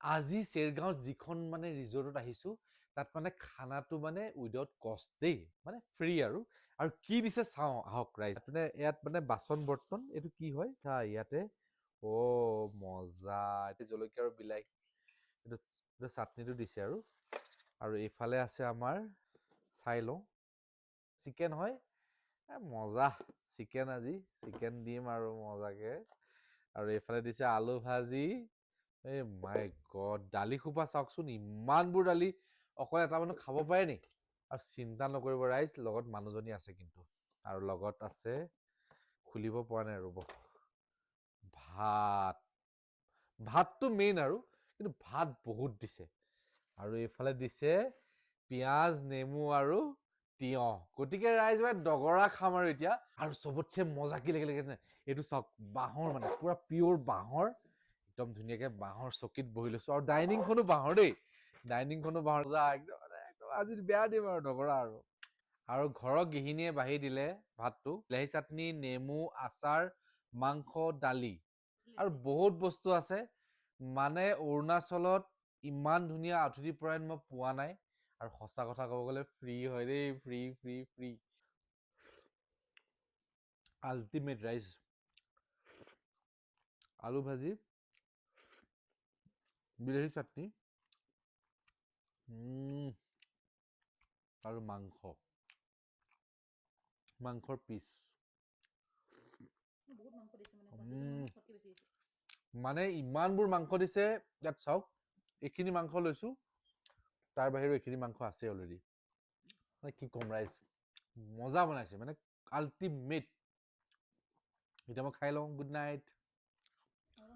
আজি চেৰগাঁও যিখন মানে ৰিজৰ্টত আহিছো তাত মানে খানাটো মানে উইদাউট কষ্ট দেই মানে ফ্ৰী আৰু কি দিছে চাওঁ আহক ৰাইজ মানে ইয়াত মানে বাচন বৰ্তন এইটো কি হয় চা ইয়াতে মজা এতিয়া জলকীয়া আৰু বিলাহী এইটো চাটনিটো দিছে আৰু এইফালে আছে আমাৰ চাই লওঁ চিকেন হয় মজা চিকেন আজি চিকেন দিম আৰু মজাকে আৰু এইফালে দিছে আলু ভাজি এই মাই গড দালি খোপা চাওকচোন ইমানবোৰ দালি অকল এটা মানুহ খাব পাৰে নি আৰু চিন্তা নকৰিব ৰাইজ লগত মানুহজনী আছে কিন্তু আৰু লগত আছে খুলিব পৰা নাই ৰ'ব ভাতটো মেইন আৰু কিন্তু ভাত বহুত দিছে আৰু এইফালে দিছে পিঁয়াজ নেমু আৰু তিয়হ গতিকে ৰাইজ ভাই দগৰা খাম আৰু এতিয়া আৰু চবতছে মজা কি লাগে এইটো চাওক বাঁহৰ মানে পুৰা পিয়ৰ বাঁহৰ একদম ধুনীয়াকে বাঁহৰ চকীত বহি লৈছো আৰু ডাইনিংখনো বাঁহৰ দেই ডাইনিংখনো বাঁহৰ একদম আজি বেয়া দিম আৰু দগৰা আৰু ঘৰৰ গৃহিণীয়ে বাঢ়ি দিলে ভাতটো বিলাহী চাটনি নেমু আচাৰ মাংস দালি আৰু বহুত বস্তু আছে মানে অৰুণাচলত ইমান ধুনীয়া আঠুতি পৰায়ণ মই পোৱা নাই আৰু সঁচা কথা ক'ব গ'লে ফ্ৰী হয় দেই ফ্ৰী আল্টিমেট ৰাইজ আলু ভাজি বিলাহী চাটনি আৰু মাংসৰ পিচ মানে ইমানবোৰ মাংস দিছে ইয়াত চাওক এইখিনি মাংস লৈছো তাৰ বাহিৰেও এইখিনি মাংস আছে অলৰেডি মানে কি কম ৰাইজ মজা বনাইছে মানে আল্টিমেট এতিয়া মই খাই লওঁ গুড নাইট